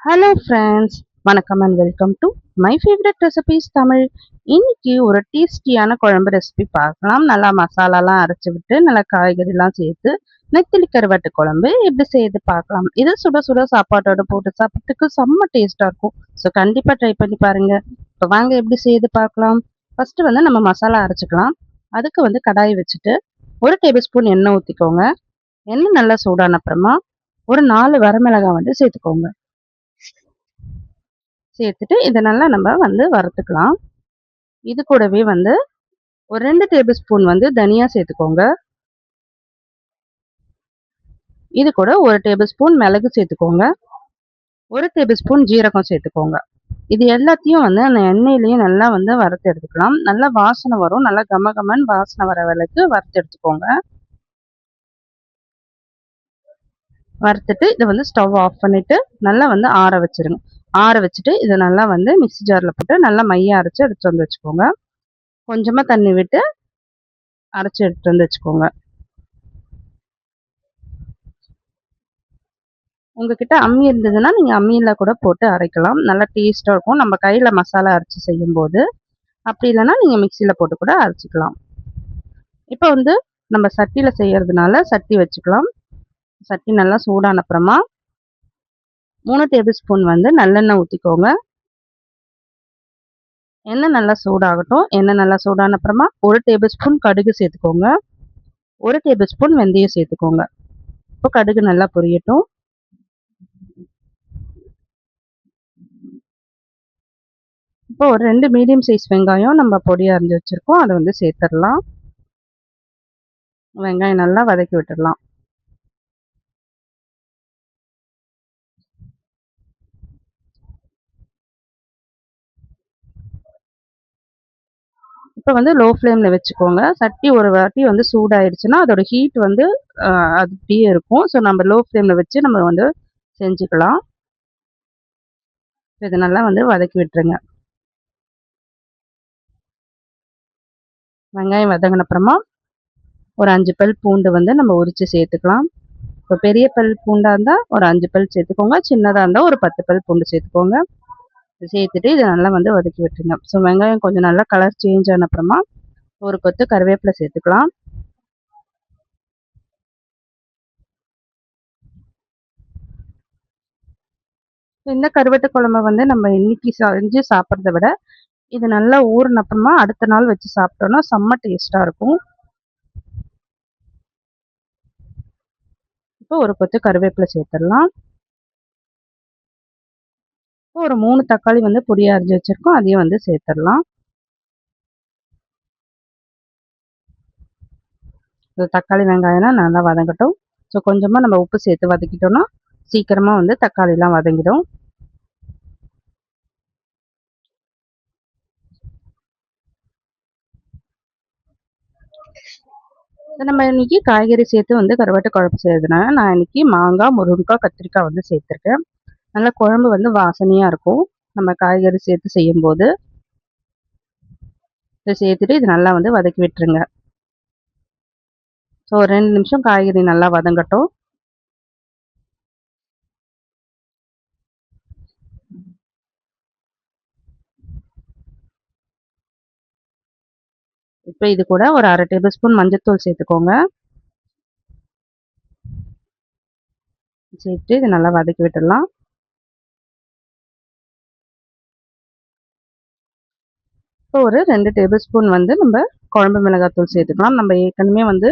Hello friends, வணக்கம் and welcome to my favourite recipes Tamil. இன்னைக்கு ஒரு டேஸ்டியான குழம்பு ரெசிபி பார்க்கலாம். நல்லா மசாலாலாம் அரைச்சி விட்டு நல்லா காய்கறிலாம் சேர்த்து நெத்திலி கருவாட்டு குழம்பு எப்படி செய்யுது பார்க்கலாம். இது சுட சுட சாப்பாட்டோட போட்டு சாப்பிட்றதுக்கு செம்ம டேஸ்ட்டாக இருக்கும். ஸோ கண்டிப்பாக ட்ரை பண்ணி பாருங்க. இப்போ வாங்க எப்படி செய்யுது பார்க்கலாம். ஃபர்ஸ்ட் வந்து நம்ம மசாலா அரைச்சிக்கலாம். அதுக்கு வந்து கடாய் வச்சுட்டு 1 டேபிள் ஸ்பூன் எண்ணெய் ஊற்றிக்கோங்க. எண்ணெய் நல்லா சூடான அப்புறமா ஒரு 4 வரமிளகாய் வந்து சேர்த்துக்கோங்க. சேர்த்துட்டு இதை நல்லா நம்ம வந்து வறுத்துக்கலாம். இது கூடவே வந்து ஒரு 2 டேபிள் ஸ்பூன் வந்து தனியா சேர்த்துக்கோங்க. இது கூட 1 டேபிள் ஸ்பூன் மிளகு சேர்த்துக்கோங்க. 1 டேபிள் ஸ்பூன் ஜீரகம் சேர்த்துக்கோங்க. இது எல்லாத்தையும் வந்து அந்த எண்ணெயிலேயே நல்லா வந்து வறுத்து எடுத்துக்கலாம். நல்லா வாசனை வரும். நல்லா கமகமன்னு வாசனை வர வரைக்கும் வறுத்து எடுத்துக்கோங்க. வறுத்துட்டு இதை வந்து ஸ்டவ் ஆஃப் பண்ணிட்டு நல்லா வந்து ஆற வச்சிருங்க. ஆற வச்சுட்டு இதை நல்லா வந்து மிக்ஸி ஜாரில் போட்டு நல்லா மைய அரைச்சி எடுத்துட்டு வந்து வச்சுக்கோங்க. கொஞ்சமாக தண்ணி விட்டு அரைச்சி எடுத்துட்டு வந்து வச்சுக்கோங்க. உங்ககிட்ட அம்மி இருந்ததுன்னா நீங்கள் அம்மியில் கூட போட்டு அரைக்கலாம். நல்லா டேஸ்ட்டாக இருக்கும் நம்ம கையில் மசாலா அரைச்சி செய்யும்போது. அப்படி இல்லைன்னா நீங்கள் மிக்சியில் போட்டு கூட அரைச்சிக்கலாம். இப்போ வந்து நம்ம சட்டியில் செய்யறதுனால சட்டி வச்சுக்கலாம். சட்டி நல்லா சூடான அப்புறமா 3 டேபிள் ஸ்பூன் வந்து நல்லெண்ணெய் ஊற்றிக்கோங்க. எண்ணெய் நல்லா சூடாகட்டும். எண்ணெய் நல்லா சூடான அப்புறமா 1 டேபிள் ஸ்பூன் கடுகு சேர்த்துக்கோங்க. 1 டேபிள் ஸ்பூன் வெந்தயம் சேர்த்துக்கோங்க. இப்போ கடுகு நல்லா பொரியட்டும். இப்போ ஒரு 2 மீடியம் சைஸ் வெங்காயம் நம்ம பொடியாக அரிஞ்சு வச்சுருக்கோம். அதை வந்து சேர்த்துடலாம். வெங்காயம் நல்லா வதக்கி விட்டுடலாம். இப்போ வந்து லோ ஃப்ளேமில் வச்சுக்கோங்க. சட்டி ஒரு வாட்டி வந்து சூடாயிடுச்சுன்னா அதோட ஹீட் வந்து அது அப்படியே இருக்கும். ஸோ நம்ம லோ ஃப்ளேமில் வச்சு நம்ம வந்து செஞ்சுக்கலாம். இதை நல்லா வந்து வதக்கி விட்டுருங்க. வெங்காயம் வதங்கின அப்புறமா ஒரு 5 பல் பூண்டு வந்து நம்ம உரித்து சேர்த்துக்கலாம். இப்போ பெரிய பல் பூண்டாக இருந்தால் ஒரு 5 பல் சேர்த்துக்கோங்க. சின்னதாக இருந்தால் ஒரு 10 பல் பூண்டு சேர்த்துக்கோங்க. சேர்த்துட்டு இதை நல்லா வந்து வதக்கி விட்டுருங்க. ஸோ வெங்காயம் கொஞ்சம் நல்லா கலர் சேஞ்ச் ஆன அப்புறமா ஒரு கொத்து கருவேப்பிலை சேர்த்துக்கலாம். இந்த கருவாட்டு குழம்பை வந்து நம்ம இன்னைக்கு செஞ்சு சாப்பிட்றத விட இது நல்லா ஊறின அப்புறமா அடுத்த நாள் வச்சு சாப்பிட்டோம்னா செம்ம டேஸ்ட்டாக இருக்கும். இப்போ ஒரு கொத்து கருவேப்பிலை சேர்த்துடலாம். இப்போ ஒரு 3 தக்காளி வந்து பொடியாக அரிஞ்சு வச்சுருக்கோம். அதையும் வந்து சேர்த்துடலாம். தக்காளி வெங்காயம்லாம் நல்லா வதங்கட்டும். ஸோ கொஞ்சமாக நம்ம உப்பு சேர்த்து வதக்கிட்டோம்னா சீக்கிரமாக வந்து தக்காளிலாம் வதங்கிடும். நம்ம இன்னைக்கு காய்கறி சேர்த்து வந்து கருவாட்டு குழம்பு செய்யறதுனால நான் இன்னைக்கு மாங்காய், முருங்கைக்காய், கத்திரிக்காய் வந்து சேர்த்துருக்கேன். நல்லா குழம்பு வந்து வாசனையாக இருக்கும் நம்ம காய்கறி சேர்த்து செய்யும்போது. இதை சேர்த்துட்டு இது நல்லா வந்து வதக்கி விட்டுருங்க. ஸோ ஒரு 2 நிமிஷம் காய்கறி நல்லா வதங்கட்டும். இப்போ இது கூட ஒரு 1/2 டேபிள் ஸ்பூன் மஞ்சள்தூள் சேர்த்துக்கோங்க. சேர்த்து இது நல்லா வதக்கி விட்டுடலாம். இப்போ ஒரு 2 டேபிள் ஸ்பூன் வந்து நம்ம குழம்பு மிளகாத்தூள் சேர்த்துக்கலாம். நம்ம ஏற்கனவே வந்து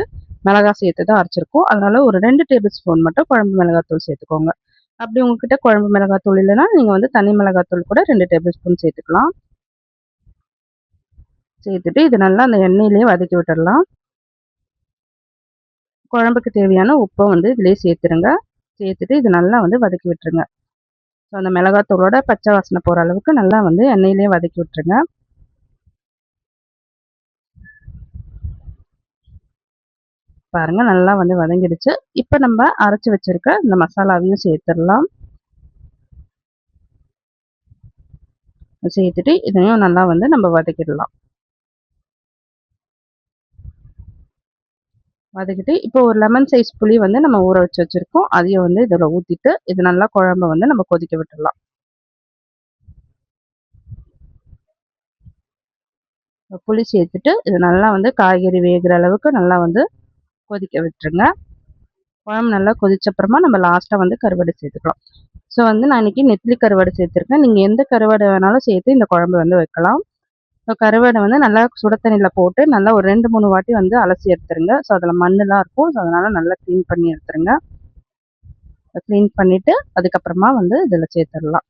மிளகாய் சேர்த்து தான் அரைச்சிருக்கோம். அதனால ஒரு 2 டேபிள் ஸ்பூன் மட்டும் குழம்பு மிளகாத்தூள் சேர்த்துக்கோங்க. அப்படி உங்ககிட்ட குழம்பு மிளகாத்தூள் இல்லைன்னா நீங்கள் வந்து தனி மிளகாத்தூள் கூட 2 டேபிள் ஸ்பூன் சேர்த்துக்கலாம். சேர்த்துட்டு இது நல்லா அந்த எண்ணெயிலேயே வதக்கி விட்டுடலாம். குழம்புக்கு தேவையான உப்பை வந்து இதிலே சேர்த்துருங்க. சேர்த்துட்டு இது நல்லா வந்து வதக்கி விட்டுருங்க. ஸோ அந்த மிளகாத்தூளோட பச்சை வாசனை போகிற அளவுக்கு நல்லா வந்து எண்ணெயிலேயே வதக்கி விட்டுருங்க. பாருங்க நல்லா வந்து வதங்கிடுச்சு. இப்போ நம்ம அரைச்சி வச்சிருக்க இந்த மசாலாவையும் சேர்த்துடலாம். சேர்த்துட்டு இதையும் நல்லா வந்து நம்ம வதக்கிடலாம். வதக்கிட்டு இப்போ ஒரு லெமன் சைஸ் புளி வந்து நம்ம ஊற வச்சு வச்சுருக்கோம். அதையும் வந்து இதில் ஊற்றிட்டு இது நல்லா குழம்ப வந்து நம்ம கொதிக்க விட்டுடலாம். புளி சேர்த்துட்டு இது நல்லா வந்து காய்கறி வேகிற அளவுக்கு நல்லா வந்து கொதிக்க விட்டுருங்க. குழம்பு நல்லா கொதிச்சப்புறமா நம்ம லாஸ்ட்டாக வந்து கருவாடு சேர்த்துக்கலாம். ஸோ வந்து நான் இன்றைக்கி நெத்திலி கருவாடு சேர்த்துருக்கேன். நீங்கள் எந்த கருவாடு வேணாலும் சேர்த்து இந்த குழம்பு வந்து வைக்கலாம். ஸோ கருவாடை வந்து நல்லா சுட தண்ணியில் போட்டு நல்லா ஒரு 2, 3 வாட்டி வந்து அலசி எடுத்துருங்க. ஸோ அதில் மண்ணெலாம் இருக்கும். ஸோ அதனால் நல்லா க்ளீன் பண்ணி எடுத்துருங்க. க்ளீன் பண்ணிவிட்டு அதுக்கப்புறமா வந்து இதில் சேர்த்துடலாம்.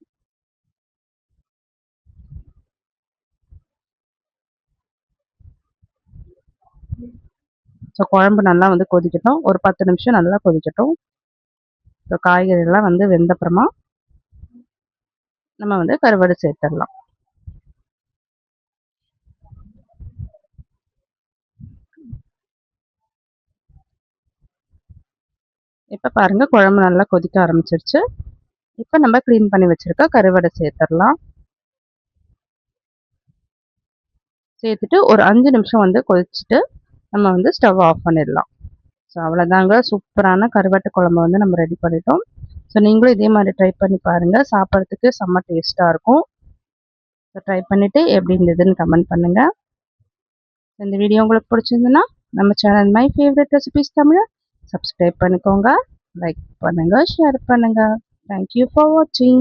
ஸோ குழம்பு நல்லா வந்து கொதிக்கட்டும். ஒரு 10 நிமிஷம் நல்லா கொதிக்கட்டும். ஸோ காய்கறிலாம் வந்து வெந்தப்புறமா நம்ம வந்து கருவாடு சேர்த்துடலாம். இப்போ பாருங்க குழம்பு நல்லா கொதிக்க ஆரம்பிச்சிருச்சு. இப்போ நம்ம க்ளீன் பண்ணி வச்சிருக்க கருவாடை சேர்த்துடலாம். சேர்த்துட்டு ஒரு 5 நிமிஷம் வந்து கொதிச்சுட்டு நம்ம வந்து ஸ்டவ் ஆஃப் பண்ணிடலாம். ஸோ அவ்வளோதாங்க, சூப்பரான கருவாட்டு குழம்பு வந்து நம்ம ரெடி பண்ணிட்டோம். ஸோ நீங்களும் இதே மாதிரி ட்ரை பண்ணி பாருங்கள். சாப்பிட்றதுக்கு செம்ம டேஸ்ட்டாக இருக்கும். ஸோ ட்ரை பண்ணிவிட்டு எப்படி இருந்ததுன்னு கமெண்ட் பண்ணுங்கள். இந்த வீடியோ உங்களுக்கு பிடிச்சிருந்துன்னா நம்ம சேனல் மை ஃபேவரட் ரெசிபீஸ் தமிழை சப்ஸ்கிரைப் பண்ணிக்கோங்க, லைக் பண்ணுங்கள், ஷேர் பண்ணுங்கள். தேங்க்யூ ஃபார் வாட்சிங்.